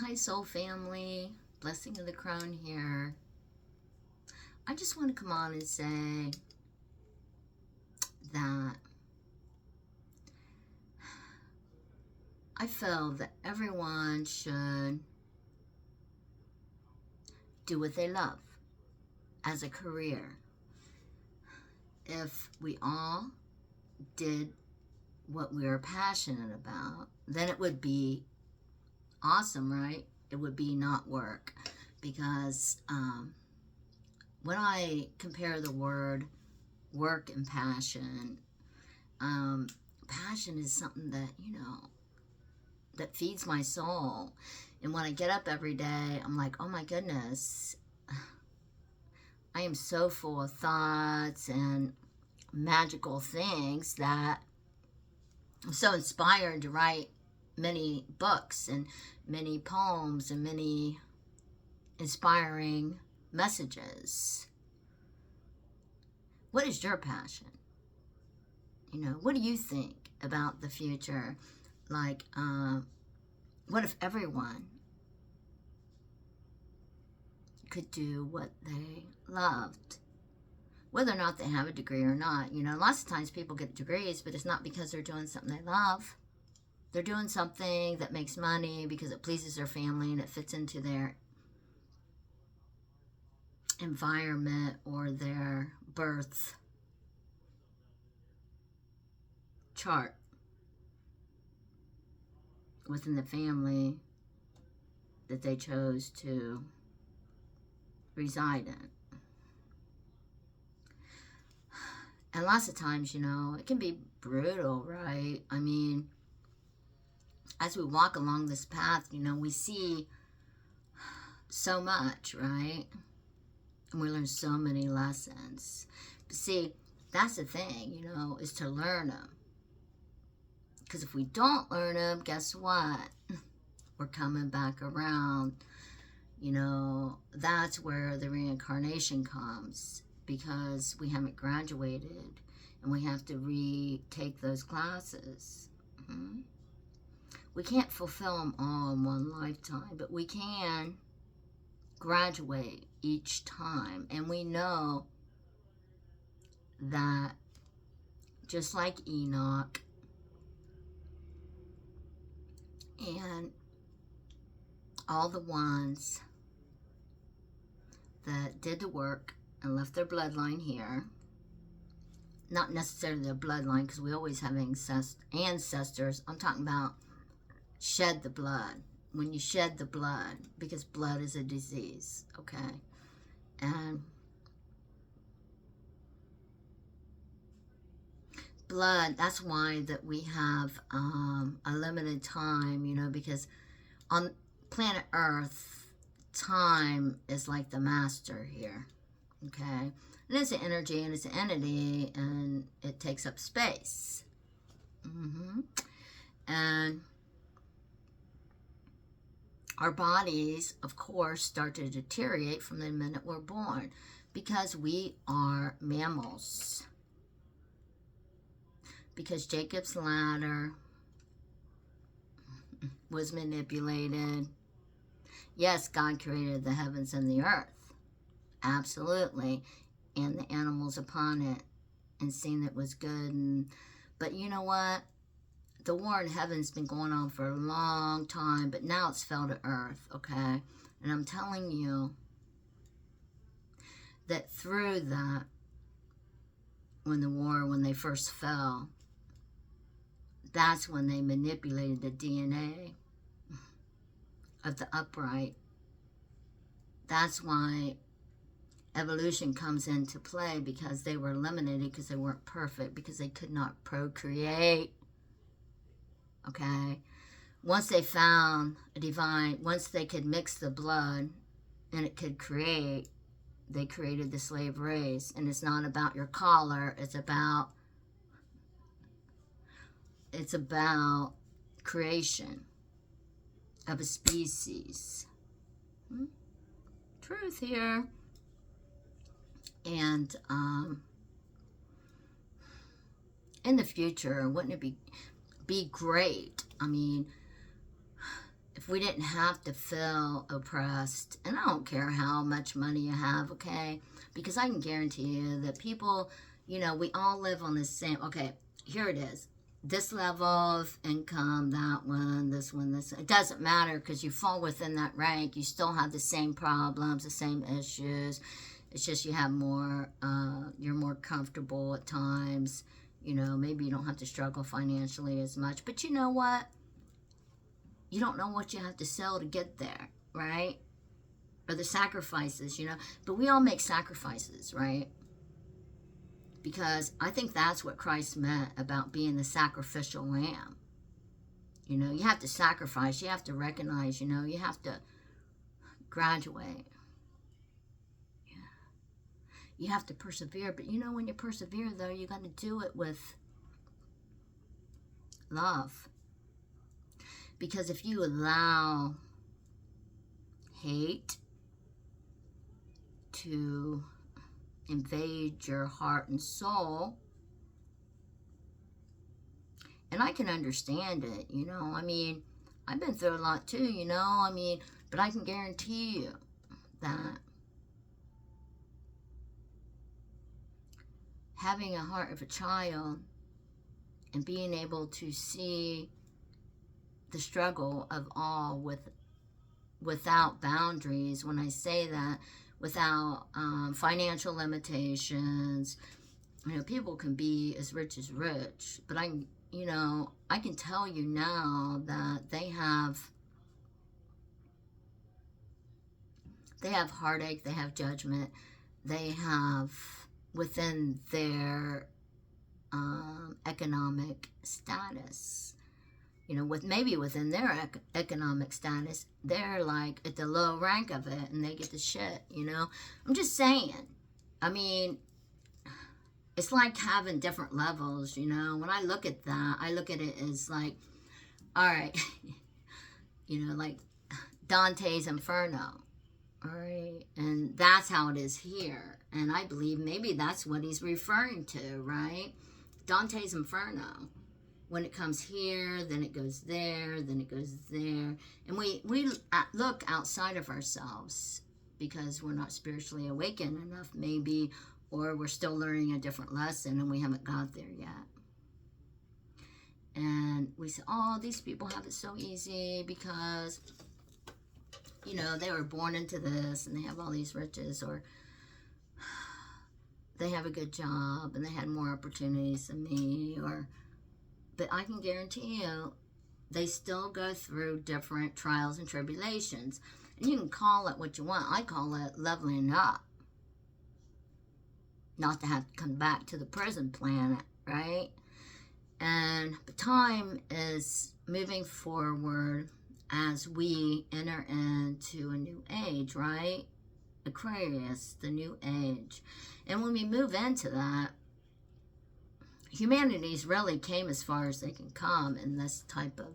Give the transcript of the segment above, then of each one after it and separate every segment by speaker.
Speaker 1: Hi, soul family. Blessing of the Crown here. I just want to come on and say that I feel that everyone should do what they love as a career. If we all did what we are passionate about, then it would be awesome, right? It would be not work. Because when I compare the word work and passion, passion is something that, that feeds my soul. And when I get up every day, I'm like, oh my goodness, I am so full of thoughts and magical things that I'm so inspired to write many books and many poems and many inspiring messages. What is your passion? What do you think about the future? Like, what if everyone could do what they loved? Whether or not they have a degree or not. Lots of times people get degrees, but it's not because they're doing something they love. They're doing something that makes money because it pleases their family and it fits into their environment or their birth chart within the family that they chose to reside in. And lots of times, it can be brutal, right? I mean, as we walk along this path, we see so much, right? And we learn so many lessons. But see, that's the thing, is to learn them. Because if we don't learn them, guess what? We're coming back around. That's where the reincarnation comes, because we haven't graduated and we have to retake those classes. Mm-hmm. We can't fulfill them all in one lifetime, but we can graduate each time. And we know that just like Enoch and all the ones that did the work and left their bloodline here, not necessarily their bloodline, because we always have ancestors. I'm talking about shed the blood. When you shed the blood, because blood is a disease, okay? And blood, that's why that we have a limited time, because on planet Earth, time is like the master here, okay? And it's an energy and it's an entity and it takes up space. And our bodies, of course, start to deteriorate from the minute we're born because we are mammals. Because Jacob's ladder was manipulated. Yes, God created the heavens and the earth. Absolutely. And the animals upon it, and seen it was good. But you know what? The war in heaven's been going on for a long time, but now it's fell to earth, okay? And I'm telling you that through that, when they first fell, that's when they manipulated the DNA of the upright. That's why evolution comes into play, because they were eliminated because they weren't perfect, because they could not procreate. Okay? Once they found a divine, once they could mix the blood and it could create, they created the slave race. And it's not about your collar, it's about creation of a species. Truth here. And in the future, wouldn't it be great? I mean, if we didn't have to feel oppressed, and I don't care how much money you have, okay? Because I can guarantee you that people, you know, we all live on the same, okay, here it is. This level of income, that one, this one, this. It doesn't matter because you fall within that rank. You still have the same problems, the same issues. It's just you have more, you're more comfortable at times. You know, maybe you don't have to struggle financially as much. But you know what? You don't know what you have to sell to get there, right? Or the sacrifices, you know. But we all make sacrifices, right? Because I think that's what Christ meant about being the sacrificial lamb. You know, you have to sacrifice. You have to recognize, you know, you have to graduate. Yeah. You have to persevere. But, you know, when you persevere, though, you're going to do it with love. Because if you allow hate to invade your heart and soul, and I can understand it, you know, I mean, I've been through a lot too, you know, I mean, but I can guarantee you that having a heart of a child and being able to see the struggle of all without boundaries, when I say that, without financial limitations, you know, people can be as rich, but you know, I can tell you now that they have heartache, they have judgment, they have within their economic status, you know, maybe within their economic status, they're like at the low rank of it and they get the shit, you know. I'm just saying. I mean, it's like having different levels, you know. When I look at that, I look at it as like, all right, you know, like Dante's Inferno, all right? And that's how it is here. And I believe maybe that's what he's referring to, right? Dante's Inferno. When it comes here, then it goes there, then it goes there. And we look outside of ourselves because we're not spiritually awakened enough, maybe, or we're still learning a different lesson and we haven't got there yet. And we say, oh, these people have it so easy because, you know, they were born into this and they have all these riches, or they have a good job and they had more opportunities than me, or... But I can guarantee you, they still go through different trials and tribulations. And you can call it what you want. I call it leveling up. Not to have to come back to the prison planet, right? And the time is moving forward as we enter into a new age, right? Aquarius, the new age. And when we move into that, humanity's really came as far as they can come in this type of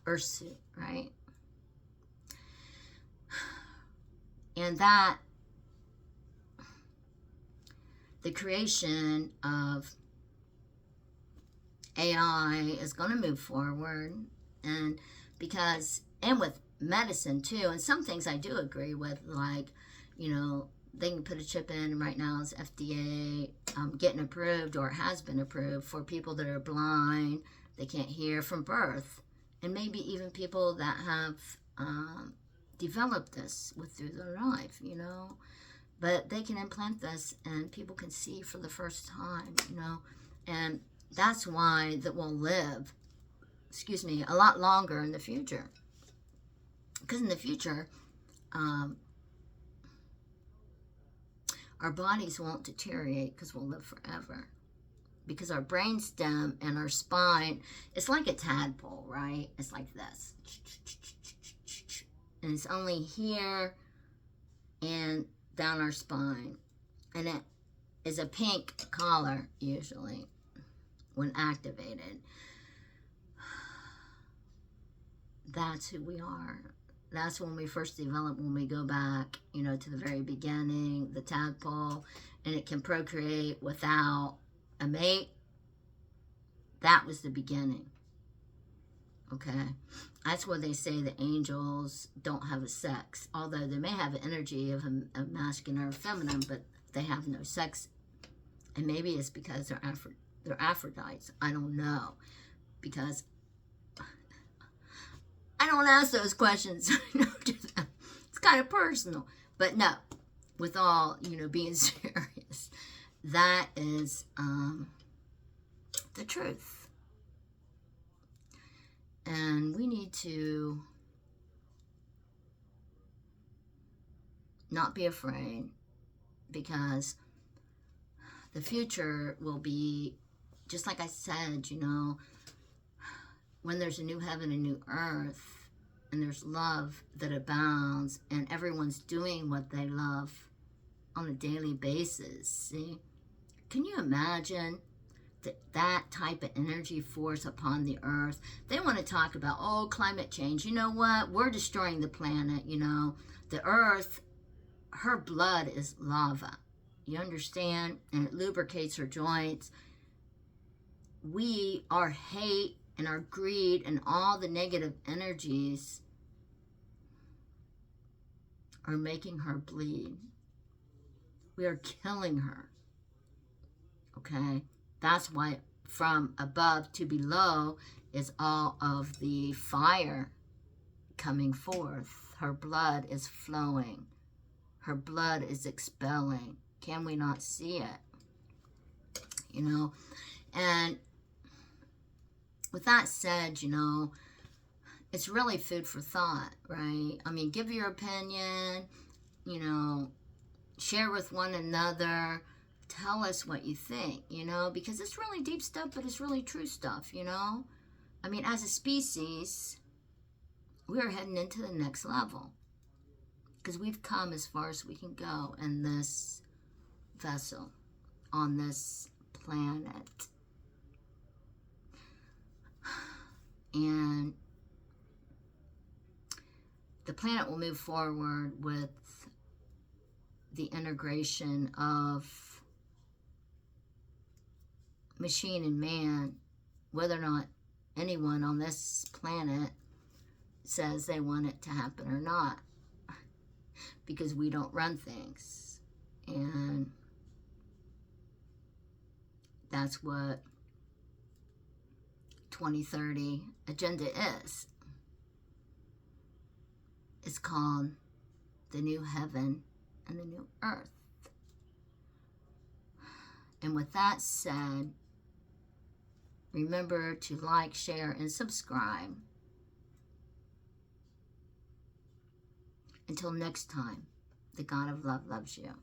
Speaker 1: earth suit, right? And that the creation of AI is going to move forward, and with medicine too, and some things I do agree with, like, you know, they can put a chip in, and right now it's FDA getting approved, or has been approved, for people that are blind, they can't hear from birth, and maybe even people that have developed this through their life, you know. But they can implant this and people can see for the first time, you know. And that's why that we'll live, a lot longer in the future. Because in the future, our bodies won't deteriorate because we'll live forever. Because our brainstem and our spine, it's like a tadpole, right? It's like this. And it's only here and down our spine. And it is a pink color, usually, when activated. That's who we are. That's when we first develop, when we go back, you know, to the very beginning, the tadpole, and it can procreate without a mate. That was the beginning. Okay, that's where they say the angels don't have a sex, although they may have an energy of a masculine or feminine, but they have no sex. And maybe it's because they're Aphrodites. I don't know, because I don't ask those questions. It's kind of personal, but no. With all being serious, that is the truth. And we need to not be afraid, because the future will be, just like I said, when there's a new heaven and new earth, and there's love that abounds, and everyone's doing what they love on a daily basis. See? Can you imagine that type of energy force upon the earth? They want to talk about, climate change. You know what? We're destroying the planet, The earth, her blood is lava. You understand? And it lubricates her joints. Our hate and our greed and all the negative energies are making her bleed. We are killing her. Okay? That's why from above to below is all of the fire coming forth. Her blood is flowing. Her blood is expelling. Can we not see it? And with that said, it's really food for thought, right? I mean, give your opinion, share with one another. Tell us what you think, because it's really deep stuff, but it's really true stuff, I mean, as a species, we're heading into the next level, because we've come as far as we can go in this vessel, on this planet. And the planet will move forward with the integration of machine and man, whether or not anyone on this planet says they want it to happen or not, because we don't run things. And that's what 2030 agenda is. It's called the new heaven and the new earth. And with that said, remember to like, share, and subscribe. Until next time, the God of love loves you.